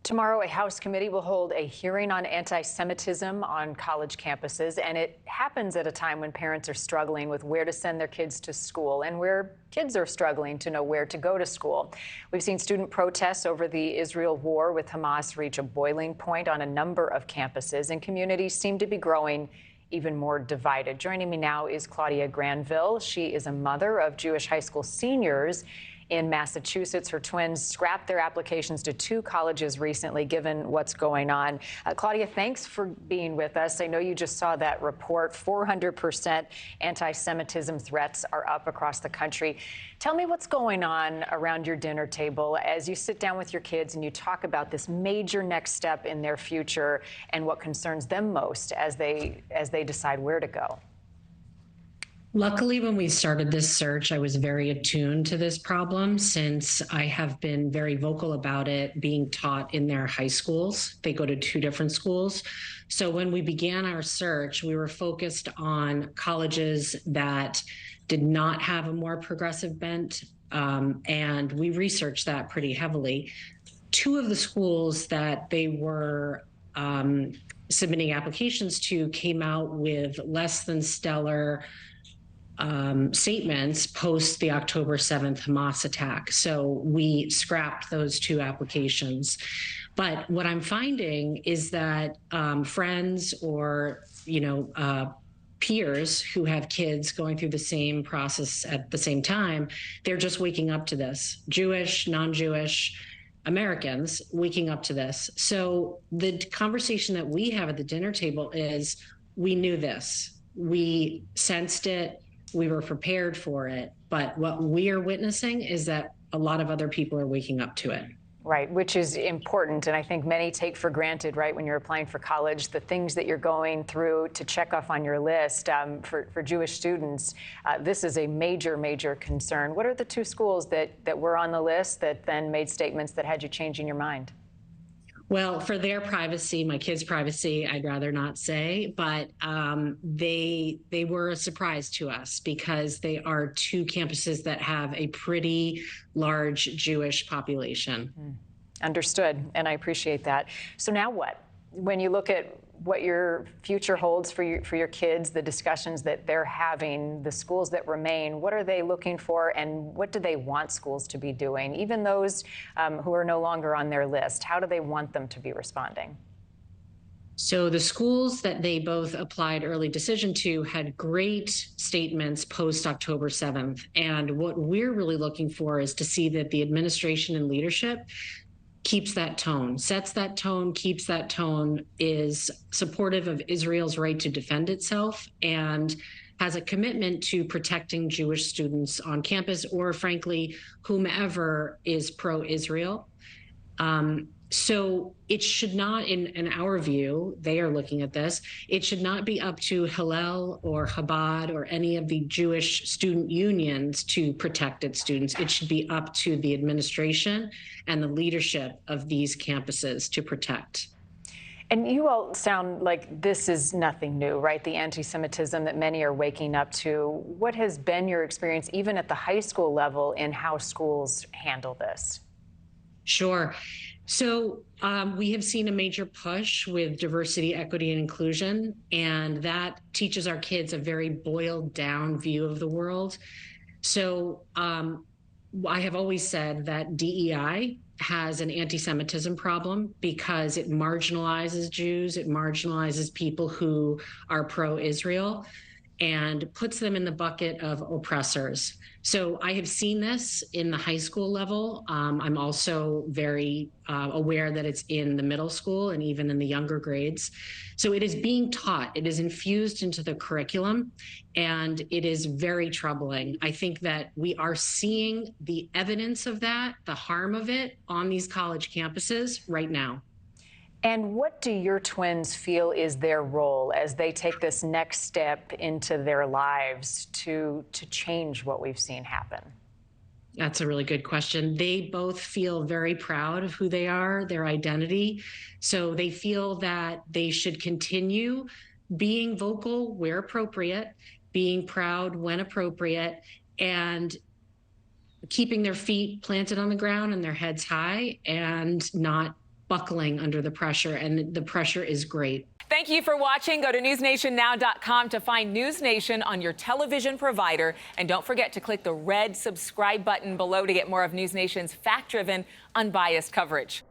Tomorrow, a House committee will hold a hearing on anti-Semitism on college campuses, and it happens at a time when parents are struggling with where to send their kids to school and where kids are struggling to know where to go to school. We've seen student protests over the Israel war with Hamas reach a boiling point on a number of campuses, and communities seem to be growing even more divided. Joining me now is Claudia Granville. She is a mother of Jewish high school seniors in Massachusetts. Her twins scrapped their applications to 2 colleges recently, given what's going on. Claudia, thanks for being with us. I know you just saw that report. 400% anti-Semitism threats are up across the country. Tell me what's going on around your dinner table as you sit down with your kids and you talk about this major next step in their future and what concerns them most as they decide where to go. Luckily, when we started this search, I was very attuned to this problem since I have been very vocal about it being taught in their high schools. They go to 2 different schools. So when we began our search, we were focused on colleges that did not have a more progressive bent, and we researched that pretty heavily. 2 of the schools that they were submitting applications to came out with less than stellar statements post the October 7th Hamas attack. So we scrapped those 2 applications. But what I'm finding is that friends or, peers who have kids going through the same process at the same time, they're just waking up to this. Jewish, non-Jewish Americans waking up to this. So the conversation that we have at the dinner table is, we knew this. We sensed it. We were prepared for it, but what we are witnessing is that a lot of other people are waking up to it. Right, which is important, and I think many take for granted, right, when you're applying for college, the things that you're going through to check off on your list. For Jewish students, this is a major, major concern. What are the 2 schools that were on the list that then made statements that had you changing your mind? Well, for their privacy, my kids' privacy, I'd rather not say, but they were a surprise to us because they are 2 campuses that have a pretty large Jewish population. Understood, and I appreciate that. So now what? When you look at what your future holds for your kids, the discussions that they're having, the schools that remain, what are they looking for and what do they want schools to be doing? Even those who are no longer on their list, how do they want them to be responding? So the schools that they both applied early decision to had great statements post October 7th. And what we're really looking for is to see that the administration and leadership keeps that tone, sets that tone, keeps that tone, is supportive of Israel's right to defend itself, and has a commitment to protecting Jewish students on campus or, frankly, whomever is pro-Israel. So it should not, in our view, they are looking at this, it should not be up to Hillel or Chabad or any of the Jewish student unions to protect its students. It should be up to the administration and the leadership of these campuses to protect. And you all sound like this is nothing new, right? The anti-Semitism that many are waking up to. What has been your experience, even at the high school level, in how schools handle this? Sure. So we have seen a major push with diversity, equity, and inclusion, and that teaches our kids a very boiled down view of the world. So I have always said that DEI has an anti-Semitism problem because it marginalizes Jews, it marginalizes people who are pro-Israel, and puts them in the bucket of oppressors. So I have seen this in the high school level. I'm also very aware that it's in the middle school and even in the younger grades. So it is being taught, it is infused into the curriculum, and it is very troubling. I think that we are seeing the evidence of that, the harm of it, on these college campuses right now. And what do your twins feel is their role as they take this next step into their lives to change what we've seen happen? That's a really good question. They both feel very proud of who they are, their identity. So they feel that they should continue being vocal where appropriate, being proud when appropriate, and keeping their feet planted on the ground and their heads high and not buckling under the pressure, and the pressure is great. Thank you for watching. Go to newsnationnow.com to find NewsNation on your television provider. And don't forget to click the red subscribe button below to get more of NewsNation's fact-driven, unbiased coverage.